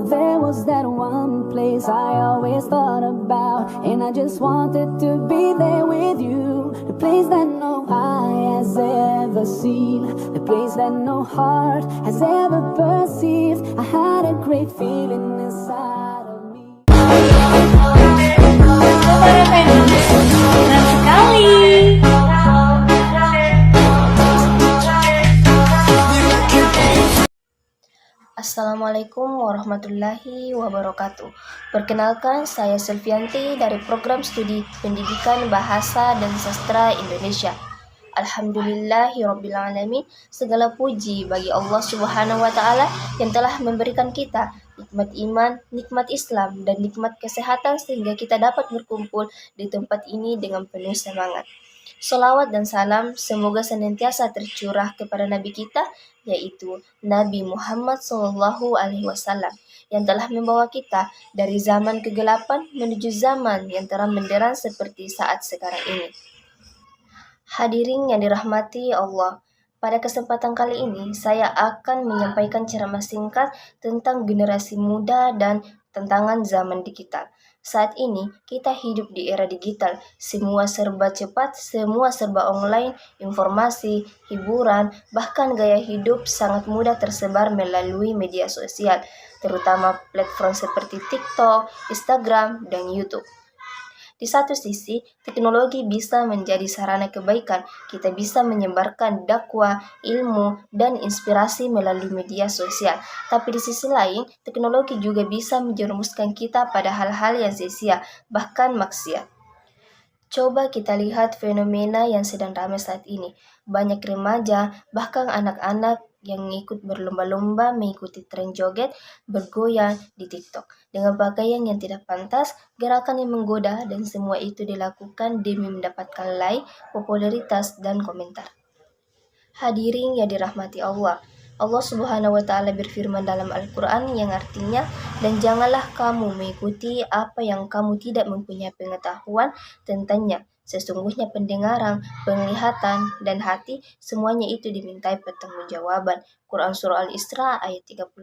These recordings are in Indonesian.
There was that one place I always thought about, and I just wanted to be there with you. The place that no eye has ever seen, the place that no heart has ever perceived. I had a great feeling inside of me. Senang sekali. Assalamualaikum warahmatullahi wabarakatuh. Perkenalkan, saya Selvianti dari Program Studi Pendidikan Bahasa dan Sastra Indonesia. Alhamdulillahirrabbilalamin. Segala puji bagi Allah Subhanahu wa Ta'ala yang telah memberikan kita nikmat iman, nikmat Islam, dan nikmat kesehatan sehingga kita dapat berkumpul di tempat ini dengan penuh semangat. Salawat dan salam semoga senantiasa tercurah kepada Nabi kita, yaitu Nabi Muhammad SAW, yang telah membawa kita dari zaman kegelapan menuju zaman yang terang benderang seperti saat sekarang ini. Hadirin yang dirahmati Allah, pada kesempatan kali ini saya akan menyampaikan ceramah singkat tentang generasi muda dan tantangan zaman digital. Saat ini kita hidup di era digital, semua serba cepat, semua serba online, informasi, hiburan, bahkan gaya hidup sangat mudah tersebar melalui media sosial, terutama platform seperti TikTok, Instagram, dan YouTube. Di satu sisi, teknologi bisa menjadi sarana kebaikan. Kita bisa menyebarkan dakwah, ilmu, dan inspirasi melalui media sosial. Tapi di sisi lain, teknologi juga bisa menjerumuskan kita pada hal-hal yang sia-sia, bahkan maksiat. Coba kita lihat fenomena yang sedang ramai saat ini. Banyak remaja, bahkan anak-anak yang ikut berlomba-lomba mengikuti tren joget, bergoyang di TikTok dengan pakaian yang tidak pantas, gerakan yang menggoda, dan semua itu dilakukan demi mendapatkan like, popularitas, dan komentar. Hadirin yang dirahmati Allah, Allah Subhanahu wa Ta'ala berfirman dalam Al-Quran yang artinya, dan janganlah kamu mengikuti apa yang kamu tidak mempunyai pengetahuan tentangnya. Sesungguhnya pendengaran, penglihatan, dan hati semuanya itu dimintai pertanggungjawaban. Quran Surah Al-Isra ayat 36.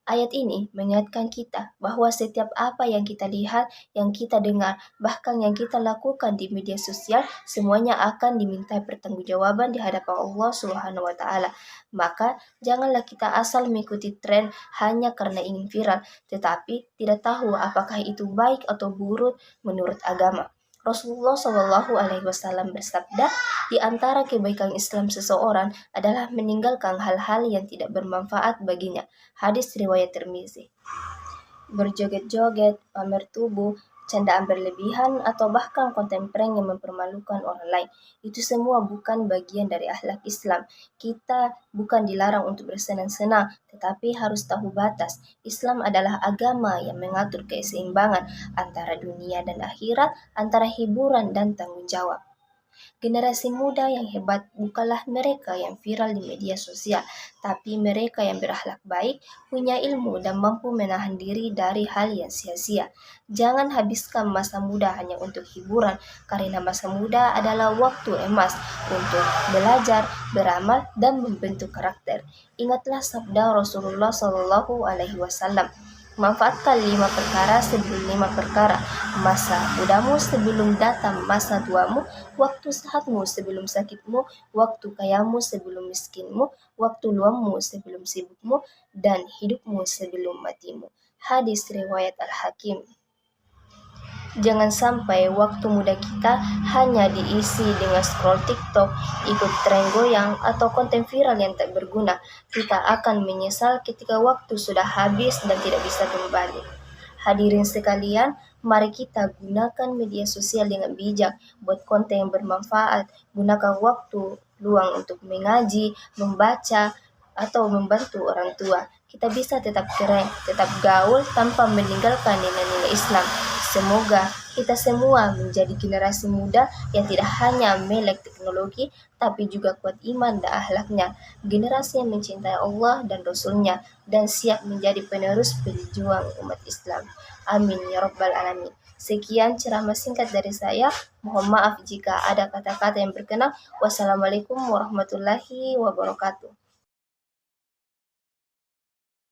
Ayat ini mengingatkan kita bahwa setiap apa yang kita lihat, yang kita dengar, bahkan yang kita lakukan di media sosial, semuanya akan dimintai pertanggungjawaban di hadapan Allah Subhanahu wa Ta'ala. Maka janganlah kita asal mengikuti tren hanya karena ingin viral, tetapi tidak tahu apakah itu baik atau buruk menurut agama. Rasulullah SAW bersabda, di antara kebaikan Islam seseorang adalah meninggalkan hal-hal yang tidak bermanfaat baginya. Hadis riwayat Tirmizi. Berjoget-joget, pamer tubuh, candaan berlebihan, atau bahkan konten prank yang mempermalukan orang lain, itu semua bukan bagian dari akhlak Islam. Kita bukan dilarang untuk bersenang-senang, tetapi harus tahu batas. Islam adalah agama yang mengatur keseimbangan antara dunia dan akhirat, antara hiburan dan tanggung jawab. Generasi muda yang hebat bukanlah mereka yang viral di media sosial, tapi mereka yang berakhlak baik, punya ilmu, dan mampu menahan diri dari hal yang sia-sia. Jangan habiskan masa muda hanya untuk hiburan, karena masa muda adalah waktu emas untuk belajar, beramal, dan membentuk karakter. Ingatlah sabda Rasulullah SAW. Manfaatkan 5 perkara sebelum 5 perkara. Masa mudamu sebelum datang masa tuamu, waktu sehatmu sebelum sakitmu, waktu kayamu sebelum miskinmu, waktu luangmu sebelum sibukmu, dan hidupmu sebelum matimu. Hadis riwayat Al-Hakim. Jangan sampai waktu muda kita hanya diisi dengan scroll TikTok, ikut tren goyang, atau konten viral yang tak berguna. Kita akan menyesal ketika waktu sudah habis dan tidak bisa kembali. Hadirin sekalian, mari kita gunakan media sosial dengan bijak, buat konten yang bermanfaat, gunakan waktu luang untuk mengaji, membaca, atau membantu orang tua. Kita bisa tetap keren, tetap gaul tanpa meninggalkan nilai-nilai Islam. Semoga kita semua menjadi generasi muda yang tidak hanya melek teknologi, tapi juga kuat iman dan akhlaknya. Generasi yang mencintai Allah dan Rasulnya, dan siap menjadi penerus pejuang umat Islam. Amin ya Rabbal Alamin. Sekian ceramah singkat dari saya. Mohon maaf jika ada kata-kata yang berkenan. Wassalamualaikum warahmatullahi wabarakatuh.